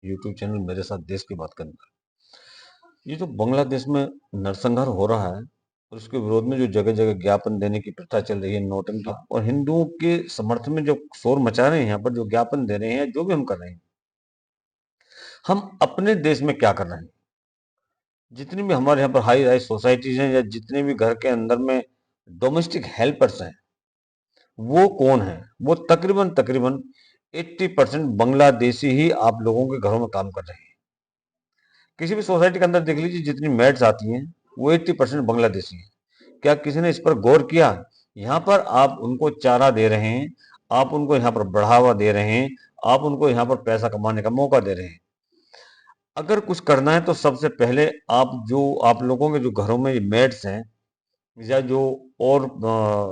YouTube channel मेरे साथ देश की बात करना। ये जो बांग्लादेश में नरसंहार हो रहा है और उसके विरोध में जो जगह जगह ज्ञापन देने की प्रथा चल रही है, नोटंकी, और हिंदुओं के समर्थन में जो शोर मचा रहे हैं, यहाँ पर जो ज्ञापन दे रहे हैं, जो भी हम कर रहे हैं, हम अपने देश में क्या कर रहे हैं? जितनी भी हमारे यहाँ पर हाई राइज सोसाइटीज हैं या जितने भी घर के अंदर में डोमेस्टिक हेल्पर्स हैं, वो कौन है? वो तकरीबन तकरीबन 80% बांग्लादेशी ही आप लोगों के घरों में काम कर रहे हैं। किसी भी सोसाइटी के अंदर देख लीजिए, जितनी मेड्स आती हैं वो 80% बांग्लादेशी हैं। क्या किसी ने इस पर गौर किया? यहाँ पर आप उनको चारा दे रहे हैं, आप उनको यहाँ पर बढ़ावा दे रहे हैं, आप उनको यहाँ पर पैसा कमाने का मौका दे रहे हैं। अगर कुछ करना है तो सबसे पहले आप लोगों के जो घरों में मेड्स हैं या जो और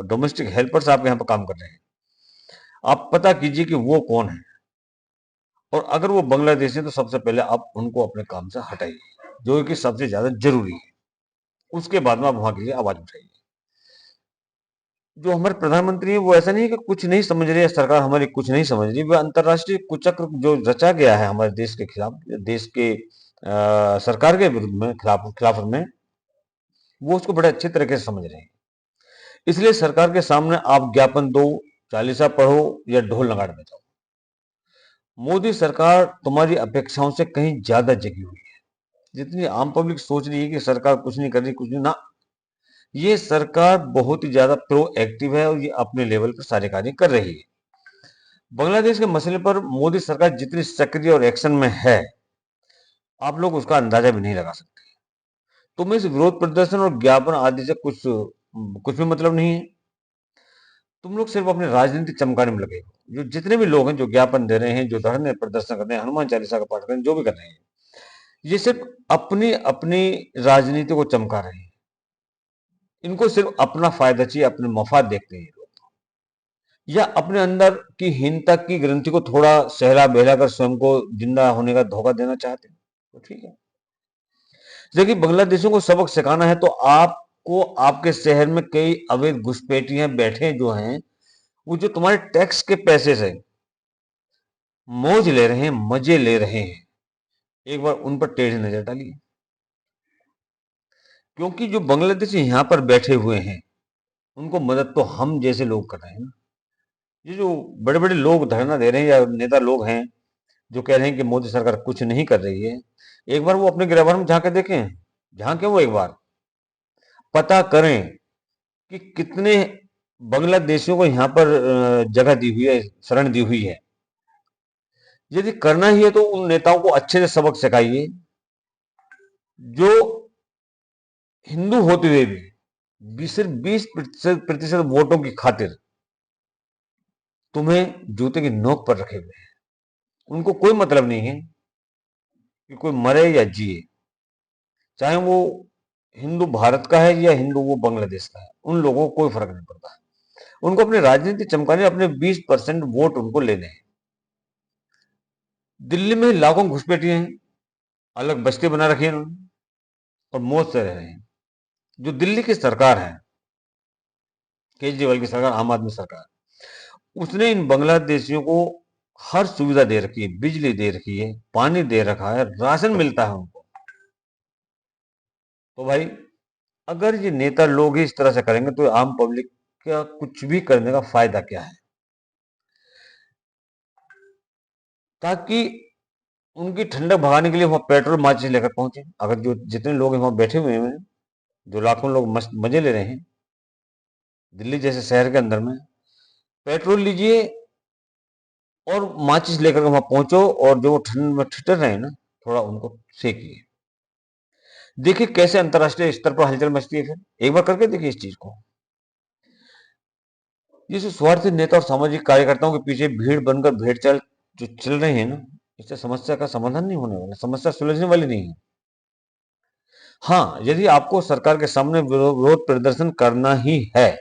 डोमेस्टिक हेल्पर्स आपके यहाँ पर काम कर रहे हैं, आप पता कीजिए कि वो कौन है, और अगर वो बांग्लादेशी है तो सबसे पहले आप उनको अपने काम से हटाइए, जो कि सबसे ज्यादा जरूरी है। उसके बाद में आप वहां के लिए आवाज उठाइए। जो हमारे प्रधानमंत्री है वो ऐसा नहीं है कि कुछ नहीं समझ रही है, सरकार हमारी कुछ नहीं समझ रही, वह अंतर्राष्ट्रीय कुचक्र जो रचा गया है हमारे देश के खिलाफ, देश के सरकार के विरुद्ध में, खिलाफत में, वो उसको बड़े अच्छे तरीके से समझ रहे हैं। इसलिए सरकार के सामने आप ज्ञापन दो, चालीसा पढ़ो या ढोल नगाड़े बजाओ, मोदी सरकार तुम्हारी अपेक्षाओं से कहीं ज्यादा जगी हुई है। जितनी आम पब्लिक सोच रही है कि सरकार कुछ नहीं कर रही, कुछ नहीं ना, ये सरकार बहुत ही ज्यादा प्रोएक्टिव है और ये अपने लेवल पर सारे कार्य कर रही है। बांग्लादेश के मसले पर मोदी सरकार जितनी सक्रिय और एक्शन में है, आप लोग उसका अंदाजा भी नहीं लगा सकते। तुम्हें इस विरोध प्रदर्शन और ज्ञापन आदि से कुछ भी मतलब नहीं है। तुम लोग सिर्फ अपने राजनीति चमकाने में लगे हो। जो जितने भी लोग हैं जो ज्ञापन दे रहे हैं, जो धरने प्रदर्शन कर रहे हैं, हनुमान चालीसा का पाठ कर रहे हैं, जो भी कर रहे हैं, ये सिर्फ अपनी अपनी राजनीति को चमका रहे हैं। इनको सिर्फ अपना फायदा चाहिए, अपने मफाद देखते हैं लोग, या अपने अंदर की हीनता की ग्रंथि को थोड़ा सहला बहला कर स्वयं को जिंदा होने का धोखा देना चाहते हैं, तो ठीक है। देखिए, बांग्लादेशियों को सबक सिखाना है तो आपको आपके शहर में कई अवैध घुसपैठियां बैठे जो हैं, वो जो तुम्हारे टैक्स के पैसे से मौज ले रहे हैं, मजे ले रहे हैं, एक बार उन पर टेढ़ी नजर डालिए। क्योंकि जो बांग्लादेशी यहां पर बैठे हुए हैं, उनको मदद तो हम जैसे लोग कर रहे हैं ना। ये जो बड़े बड़े लोग धरना दे रहे हैं या नेता लोग हैं जो कह रहे हैं कि मोदी सरकार कुछ नहीं कर रही है, एक बार वो अपने गिरबान में झांक के देखें, झांके वो एक बार, पता करें कि कितने बांग्लादेशियों को यहाँ पर जगह दी हुई है, शरण दी हुई है। यदि करना ही है तो उन नेताओं को अच्छे से सबक सिखाइए, जो हिंदू होते हुए भी सिर्फ 20% वोटों की खातिर तुम्हें जूते की नोक पर रखे हुए हैं। उनको कोई मतलब नहीं है कि कोई मरे या जिए, चाहे वो हिंदू भारत का है या हिंदू वो बांग्लादेश का है, उन लोगों को कोई फर्क नहीं पड़ता। उनको अपनी राजनीति चमकाने, अपने 20% वोट उनको लेने हैं। दिल्ली में लाखों घुसपैठिए हैं, अलग बस्ती बना रखी है उन्होंने, और मौज से रह रहे हैं। जो दिल्ली की सरकार है, केजरीवाल की सरकार, आम आदमी सरकार, उसने इन बांग्लादेशियों को हर सुविधा दे रखी है, बिजली दे रखी है, पानी दे रखा है, राशन मिलता है उनको। तो भाई, अगर ये नेता लोग ही इस तरह से करेंगे तो आम पब्लिक का कुछ भी करने का फायदा क्या है? ताकि उनकी ठंडक भगाने के लिए वहां पेट्रोल माचिस लेकर पहुंचे। अगर जो जितने लोग वहां बैठे हुए हैं, जो लाखों लोग मस्त मजे ले रहे हैं दिल्ली जैसे शहर के अंदर में, पेट्रोल लीजिए और माचिस लेकर वहां पहुंचो, और जो ठंड में ठिठर रहे हैं ना, थोड़ा उनको सेकिए। देखिए कैसे अंतर्राष्ट्रीय स्तर पर हलचल मचती है। फिर एक बार करके देखिए इस चीज को। ये जो स्वार्थी नेता और सामाजिक कार्यकर्ताओं के पीछे भीड़ बनकर भेड़ चाल जो चल रहे हैं ना, इससे समस्या का समाधान नहीं होने वाला, समस्या सुलझने वाली नहीं है। हाँ, यदि आपको सरकार के सामने विरोध प्रदर्शन करना ही है,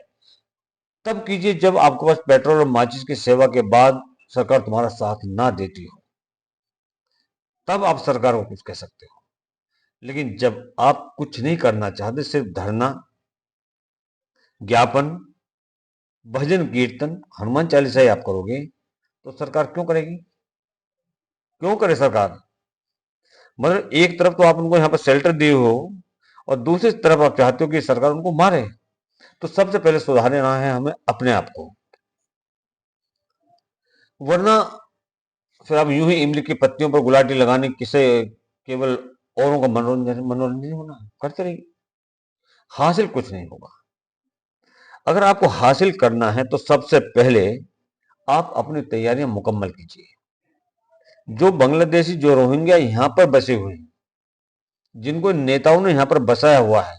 तब कीजिए जब आपके पास पेट्रोल और माचिस की सेवा के बाद सरकार तुम्हारा साथ ना देती हो, तब आप सरकार को कुछ कह सकते हो। लेकिन जब आप कुछ नहीं करना चाहते, सिर्फ धरना, ज्ञापन, भजन कीर्तन, हनुमान चालीसा ही आप करोगे, तो सरकार क्यों करेगी? क्यों करे सरकार? मतलब एक तरफ तो आप उनको यहाँ पर शेल्टर दिए हो और दूसरी तरफ आप चाहते हो कि सरकार उनको मारे। तो सबसे पहले सुधारना है हमें अपने आप को, वरना फिर आप यूं ही इमली की पत्तियों पर गुलाटी लगाने किसे केवल औरों का मनोरंजन मनोरंजन होना करते रहिए, हासिल कुछ नहीं होगा। अगर आपको हासिल करना है तो सबसे पहले आप अपनी तैयारियां मुकम्मल कीजिए। जो बांग्लादेशी, जो रोहिंग्या यहाँ पर बसे हुए हैं, जिनको नेताओं ने यहाँ पर बसाया हुआ है,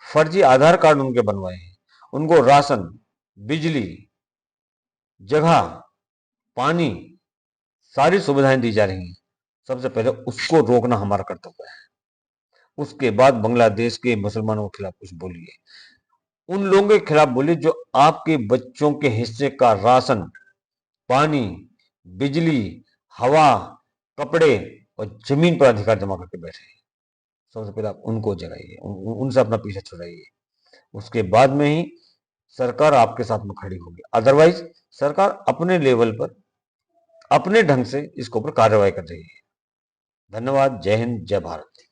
फर्जी आधार कार्ड उनके बनवाए हैं, उनको राशन, बिजली, जगह, पानी, सारी सुविधाएं दी जा रही हैं। सबसे पहले उसको रोकना हमारा कर्तव्य है। उसके बाद बांग्लादेश के मुसलमानों के खिलाफ कुछ बोलिए, उन लोगों के खिलाफ बोलिए जो आपके बच्चों के हिस्से का राशन, पानी, बिजली, हवा, कपड़े और जमीन पर अधिकार जमा करके बैठे हैं। सबसे पहले आप उनको जगाइए, उनसे अपना पीछा छुड़ाइए। उसके बाद में ही सरकार आपके साथ में खड़ी होगी। अदरवाइज सरकार अपने लेवल पर अपने ढंग से इसके ऊपर कार्रवाई कर रही है। धन्यवाद। जय हिंद, जय भारत।